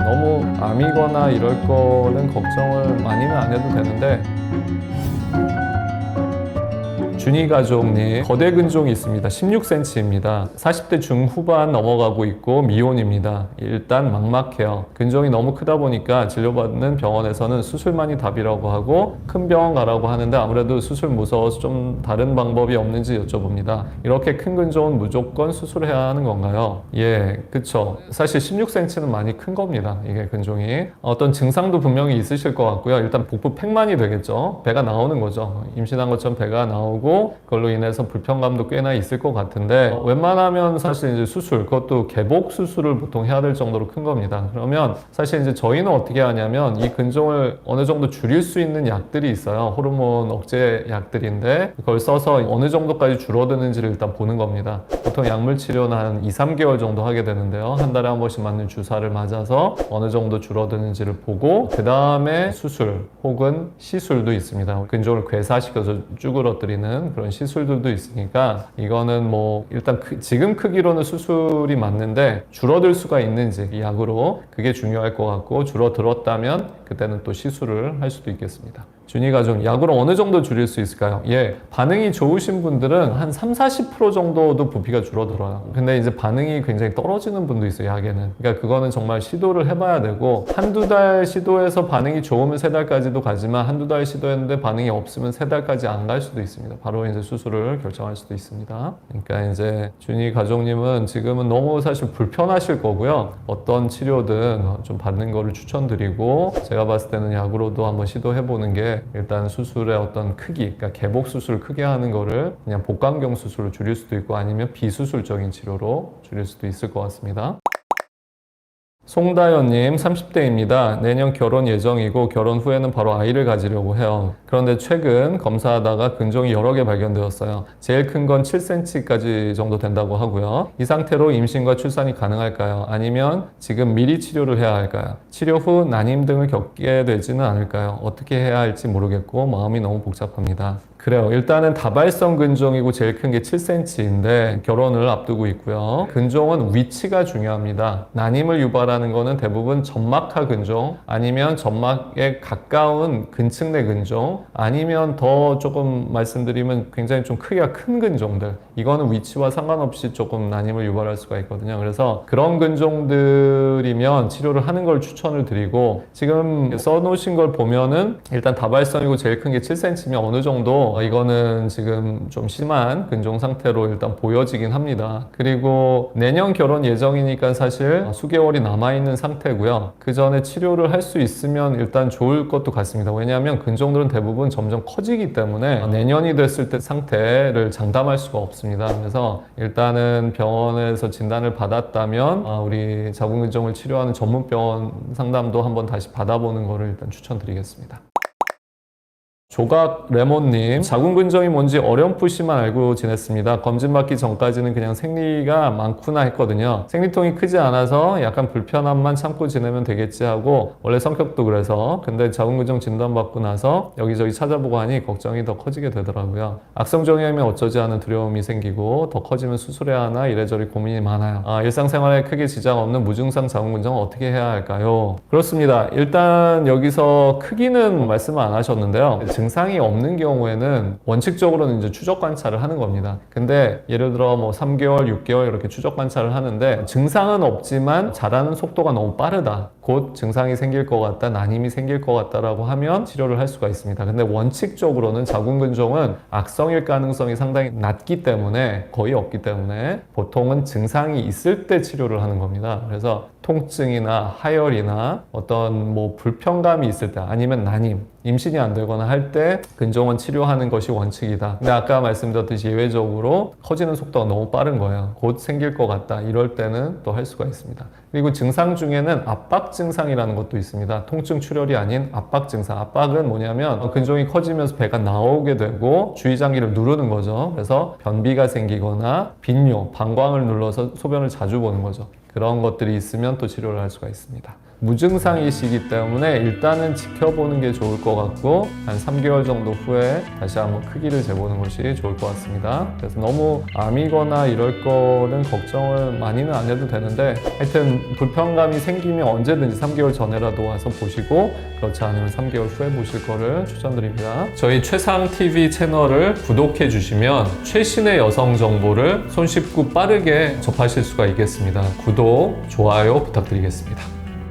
너무 암이거나 이럴 거는 걱정을 많이는 안 해도 되는데, 준이 가족님, 거대 근종이 있습니다. 16cm입니다. 40대 중후반 넘어가고 있고 미혼입니다. 일단 막막해요. 근종이 너무 크다 보니까 진료받는 병원에서는 수술만이 답이라고 하고 큰 병원 가라고 하는데 아무래도 수술 무서워서 좀 다른 방법이 없는지 여쭤봅니다. 이렇게 큰 근종은 무조건 수술해야 하는 건가요? 예, 그쵸. 사실 16cm는 많이 큰 겁니다. 이게 근종이. 어떤 증상도 분명히 있으실 것 같고요. 일단 복부 팽만이 되겠죠. 배가 나오는 거죠. 임신한 것처럼 배가 나오고 그걸로 인해서 불편감도 꽤나 있을 것 같은데, 웬만하면 사실 이제 수술, 그것도 개복 수술을 보통 해야 될 정도로 큰 겁니다. 그러면 사실 이제 저희는 어떻게 하냐면 이 근종을 어느 정도 줄일 수 있는 약들이 있어요. 호르몬 억제 약들인데 그걸 써서 어느 정도까지 줄어드는지를 일단 보는 겁니다. 보통 약물 치료는 한 2-3개월 정도 하게 되는데요. 한 달에 한 번씩 맞는 주사를 맞아서 어느 정도 줄어드는지를 보고 그 다음에 수술 혹은 시술도 있습니다. 근종을 괴사시켜서 쭈그러뜨리는 그런 시술들도 있으니까 이거는 뭐 일단 지금 크기로는 수술이 맞는데 줄어들 수가 있는지 이 약으로 그게 중요할 것 같고, 줄어들었다면 그때는 또 시술을 할 수도 있겠습니다. 준이 가족, 약으로 어느 정도 줄일 수 있을까요? 예, 반응이 좋으신 분들은 한 30-40% 정도도 부피가 줄어들어요. 근데 이제 반응이 굉장히 떨어지는 분도 있어요, 약에는. 그러니까 그거는 정말 시도를 해봐야 되고, 한두 달 시도해서 반응이 좋으면 3달까지도 가지만 한두 달 시도했는데 반응이 없으면 3달까지 안 갈 수도 있습니다. 바로 이제 수술을 결정할 수도 있습니다. 그러니까 이제 준이 가족님은 지금은 너무 사실 불편하실 거고요. 어떤 치료든 좀 받는 거를 추천드리고, 제가 봤을 때는 약으로도 한번 시도해보는 게 일단 수술의 어떤 크기, 그러니까 개복 수술 크게 하는 거를 그냥 복강경 수술로 줄일 수도 있고 아니면 비수술적인 치료로 줄일 수도 있을 것 같습니다. 송다현님, 30대입니다. 내년 결혼 예정이고 결혼 후에는 바로 아이를 가지려고 해요. 그런데 최근 검사하다가 근종이 여러 개 발견되었어요. 제일 큰 건 7cm까지 정도 된다고 하고요. 이 상태로 임신과 출산이 가능할까요? 아니면 지금 미리 치료를 해야 할까요? 치료 후 난임 등을 겪게 되지는 않을까요? 어떻게 해야 할지 모르겠고 마음이 너무 복잡합니다. 그래요. 일단은 다발성 근종이고 제일 큰 게 7cm인데 결혼을 앞두고 있고요. 근종은 위치가 중요합니다. 난임을 유발하는 거는 대부분 점막하 근종, 아니면 점막에 가까운 근층내 근종, 아니면 더 조금 말씀드리면 굉장히 좀 크기가 큰 근종들, 이거는 위치와 상관없이 조금 난임을 유발할 수가 있거든요. 그래서 그런 근종들이면 치료를 하는 걸 추천을 드리고, 지금 써놓으신 걸 보면은 일단 다발성이고 제일 큰 게 7cm면 어느 정도 이거는 지금 좀 심한 근종 상태로 일단 보여지긴 합니다. 그리고 내년 결혼 예정이니까 사실 수개월이 남아있는 상태고요. 그 전에 치료를 할 수 있으면 일단 좋을 것도 같습니다. 왜냐하면 근종들은 대부분 점점 커지기 때문에 내년이 됐을 때 상태를 장담할 수가 없습니다. 그래서 일단은 병원에서 진단을 받았다면 우리 자궁근종을 치료하는 전문병원 상담도 한번 다시 받아보는 거를 일단 추천드리겠습니다. 조각 레몬님, 자궁근종이 뭔지 어렴풋이만 알고 지냈습니다. 검진받기 전까지는 그냥 생리가 많구나 했거든요. 생리통이 크지 않아서 약간 불편함만 참고 지내면 되겠지 하고, 원래 성격도 그래서. 근데 자궁근종 진단받고 나서 여기저기 찾아보고 하니 걱정이 더 커지게 되더라고요. 악성종양이면 어쩌지 하는 두려움이 생기고, 더 커지면 수술해야 하나 이래저래 고민이 많아요. 일상생활에 크게 지장 없는 무증상 자궁근종은 어떻게 해야 할까요? 그렇습니다. 일단 여기서 크기는 말씀을 안 하셨는데요. 증상이 없는 경우에는 원칙적으로는 이제 추적 관찰을 하는 겁니다. 근데 예를 들어 뭐 3개월, 6개월 이렇게 추적 관찰을 하는데 증상은 없지만 자라는 속도가 너무 빠르다, 곧 증상이 생길 것 같다, 난임이 생길 것 같다라고 하면 치료를 할 수가 있습니다. 근데 원칙적으로는 자궁근종은 악성일 가능성이 상당히 낮기 때문에, 거의 없기 때문에 보통은 증상이 있을 때 치료를 하는 겁니다. 그래서 통증이나 하열이나 어떤 뭐 불편감이 있을 때, 아니면 난임, 임신이 안 되거나 할 때 근종은 치료하는 것이 원칙이다. 근데 아까 말씀드렸듯이 예외적으로 커지는 속도가 너무 빠른 거예요. 곧 생길 것 같다, 이럴 때는 또 할 수가 있습니다. 그리고 증상 중에는 압박 증상이라는 것도 있습니다. 통증 출혈이 아닌 압박 증상. 압박은 뭐냐면 근종이 커지면서 배가 나오게 되고 주의장기를 누르는 거죠. 그래서 변비가 생기거나 빈뇨, 방광을 눌러서 소변을 자주 보는 거죠. 그런 것들이 있으면 또 치료를 할 수가 있습니다. 무증상이시기 때문에 일단은 지켜보는 게 좋을 것 같고 한 3개월 정도 후에 다시 한번 크기를 재보는 것이 좋을 것 같습니다. 그래서 너무 암이거나 이럴 거는 걱정을 많이는 안 해도 되는데 하여튼 불편감이 생기면 언제든지 3개월 전에라도 와서 보시고 그렇지 않으면 3개월 후에 보실 거를 추천드립니다. 저희 최상TV 채널을 구독해 주시면 최신의 여성 정보를 손쉽고 빠르게 접하실 수가 있겠습니다. 구독, 좋아요 부탁드리겠습니다.